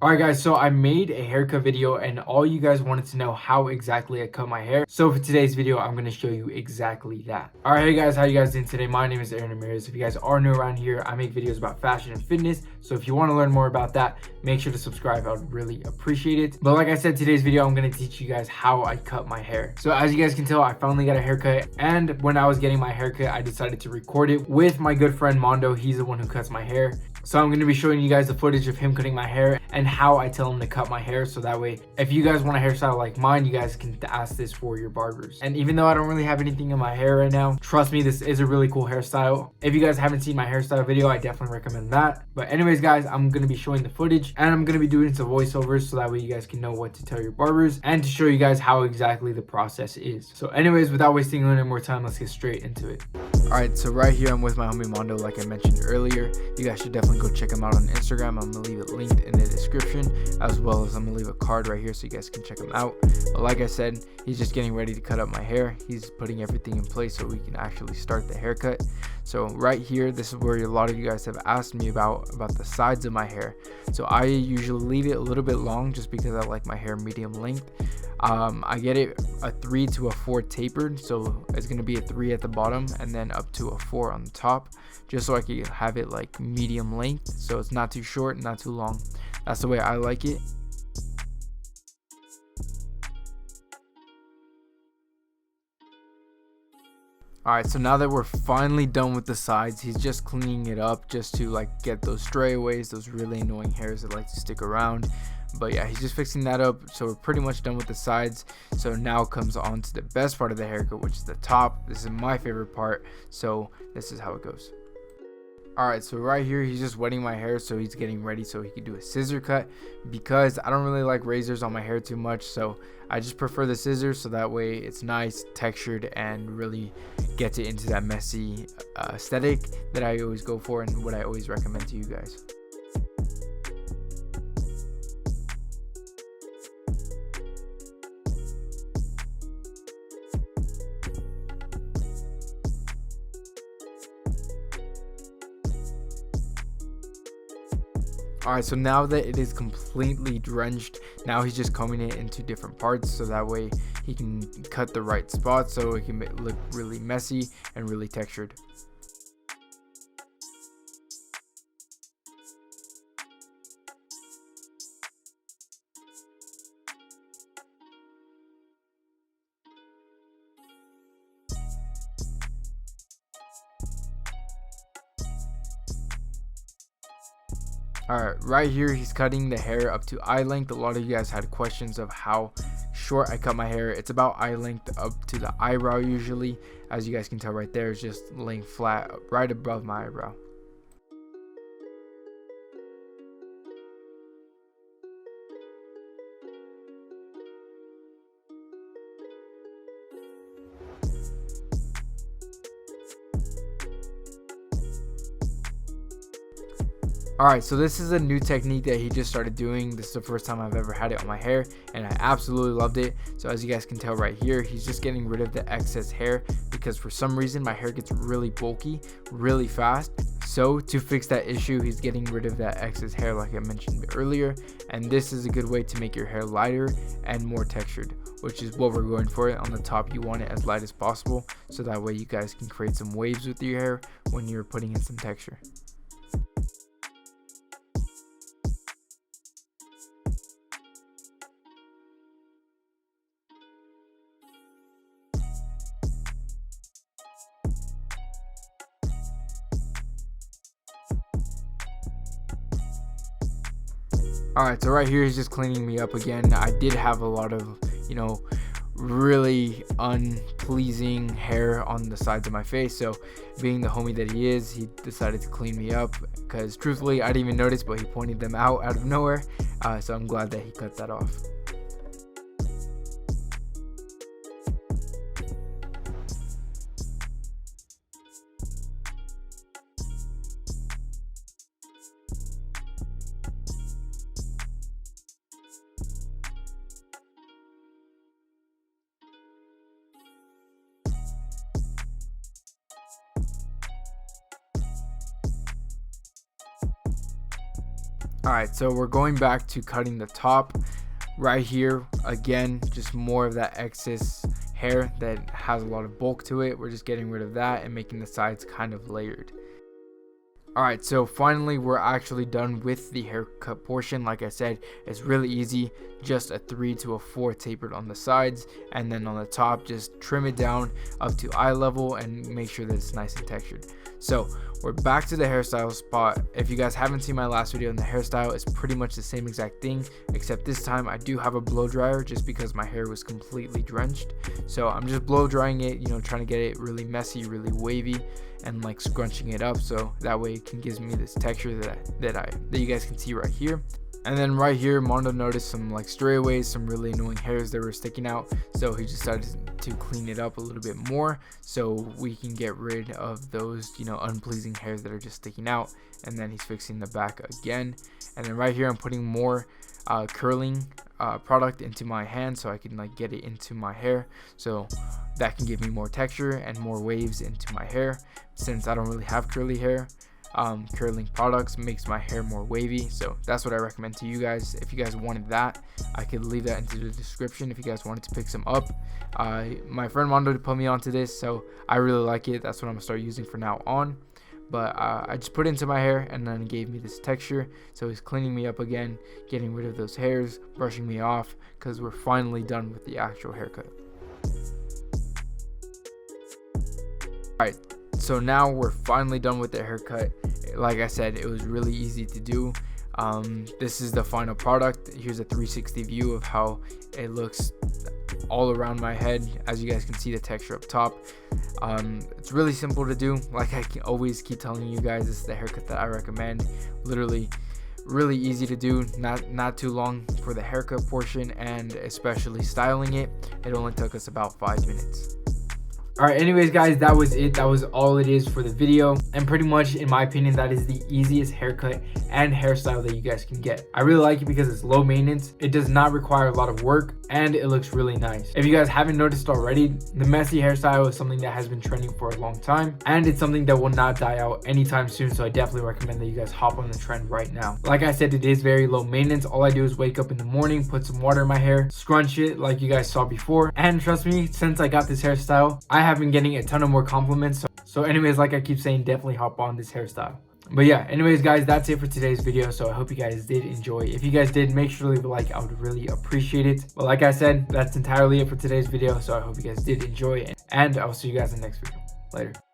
Alright guys, so I made a haircut video and all you guys wanted to know how exactly I cut my hair. So for today's video, I'm going to show you exactly that. Alright, hey guys, how you guys doing today? My name is Aaron Ramirez. If you guys are new around here, I make videos about fashion and fitness. So if you want to learn more about that, make sure to subscribe. I would really appreciate it. But like I said, today's video, I'm going to teach you guys how I cut my hair. So as you guys can tell, I finally got a haircut. And when I was getting my haircut, I decided to record it with my good friend Mando. He's the one who cuts my hair. So I'm going to be showing you guys the footage of him cutting my hair and how I tell him to cut my hair. So that way, if you guys want a hairstyle like mine, you guys can ask this for your barbers. And even though I don't really have anything in my hair right now, trust me, this is a really cool hairstyle. If you guys haven't seen my hairstyle video, I definitely recommend that. But anyways, guys, I'm going to be showing the footage and I'm going to be doing some voiceovers so that way you guys can know what to tell your barbers and to show you guys how exactly the process is. So anyways, without wasting any more time, let's get straight into it. Alright, so right here I'm with my homie Mando, like I mentioned earlier. You guys should definitely go check him out on Instagram. I'm going to leave it linked in the description, as well as I'm going to leave a card right here so you guys can check him out. But like I said, he's just getting ready to cut up my hair. He's putting everything in place so we can actually start the haircut. So right here, this is where a lot of you guys have asked me about the sides of my hair. So I usually leave it a little bit long just because I like my hair medium length. I get it a 3 to a 4 tapered, so it's going to be a 3 at the bottom and then up to a 4 on the top, just so I can have it like medium length, so it's not too short, not too long. That's the way I like it. Alright, so now that we're finally done with the sides, he's just cleaning it up just to like get those strayaways, those really annoying hairs that like to stick around. But yeah, he's just fixing that up, so we're pretty much done with the sides. So now comes on to the best part of the haircut, which is the top. This is my favorite part, so this is how it goes. Alright, so right here he's just wetting my hair, so he's getting ready so he can do a scissor cut, because I don't really like razors on my hair too much, so I just prefer the scissors, so that way it's nice, textured, and really gets it into that messy aesthetic that I always go for and what I always recommend to you guys. Alright, so now that it is completely drenched, now he's just combing it into different parts so that way he can cut the right spot so it can look really messy and really textured. Alright, right here he's cutting the hair up to eye length. A lot of you guys had questions of how short I cut my hair. It's about eye length up to the eyebrow usually. As you guys can tell right there, it's just laying flat right above my eyebrow. Alright, so this is a new technique that he just started doing. This is the first time I've ever had it on my hair and I absolutely loved it. So as you guys can tell right here, he's just getting rid of the excess hair because for some reason my hair gets really bulky really fast. So to fix that issue, he's getting rid of that excess hair like I mentioned earlier, and this is a good way to make your hair lighter and more textured, which is what we're going for. On the top, you want it as light as possible so that way you guys can create some waves with your hair when you're putting in some texture. Alright, so right here he's just cleaning me up again. I did have a lot of, really unpleasing hair on the sides of my face, so being the homie that he is, he decided to clean me up because truthfully I didn't even notice, but he pointed them out of nowhere, so I'm glad that he cut that off. Alright, so we're going back to cutting the top right here. Again, just more of that excess hair that has a lot of bulk to it. We're just getting rid of that and making the sides kind of layered. Alright, so finally we're actually done with the haircut portion. Like I said, it's really easy, just a 3 to a 4 tapered on the sides, and then on the top just trim it down up to eye level and make sure that it's nice and textured. So we're back to the hairstyle spot. If you guys haven't seen my last video on the hairstyle, it's pretty much the same exact thing, except this time I do have a blow dryer just because my hair was completely drenched. So I'm just blow drying it, you know, trying to get it really messy, really wavy, and like scrunching it up so that way it can gives me this texture that you guys can see right here. And then right here, Mando noticed some like strayaways, some really annoying hairs that were sticking out, so he decided to clean it up a little bit more so we can get rid of those, you know, unpleasing hairs that are just sticking out. And then he's fixing the back again. And then right here I'm putting more curling product into my hand so I can like get it into my hair, so that can give me more texture and more waves into my hair. Since I don't really have curly hair, curling products makes my hair more wavy, so that's what I recommend to you guys. If you guys wanted that, I could leave that into the description if you guys wanted to pick some up. My friend Mando put me onto this, so I really like it. That's what I'm gonna start using from now on. But I just put it into my hair and then it gave me this texture. So he's cleaning me up again, getting rid of those hairs, brushing me off, because we're finally done with the actual haircut. Alright, so now we're finally done with the haircut. Like I said, it was really easy to do. This is the final product. Here's a 360 view of how it looks all around my head. As you guys can see, the texture up top. It's really simple to do. Like I can always keep telling you guys, this is the haircut that I recommend. Literally really easy to do, not too long for the haircut portion, and especially styling it only took us about 5 minutes. Alright, anyways guys, that was it. That was all it is for the video, and pretty much in my opinion that is the easiest haircut and hairstyle that you guys can get. I really like it because it's low maintenance, it does not require a lot of work, and it looks really nice. If you guys haven't noticed already, the messy hairstyle is something that has been trending for a long time, and it's something that will not die out anytime soon, so I definitely recommend that you guys hop on the trend right now. Like I said, it is very low maintenance. All I do is wake up in the morning, put some water in my hair, scrunch it like you guys saw before, and trust me, since I got this hairstyle, I have been getting a ton of more compliments. So anyways, like I keep saying, definitely hop on this hairstyle. But yeah, anyways guys, that's it for today's video. So I hope you guys did enjoy. If you guys did, make sure to leave a like. I would really appreciate it. But like I said, that's entirely it for today's video. So I hope you guys did enjoy it, and I'll see you guys in the next video. Later.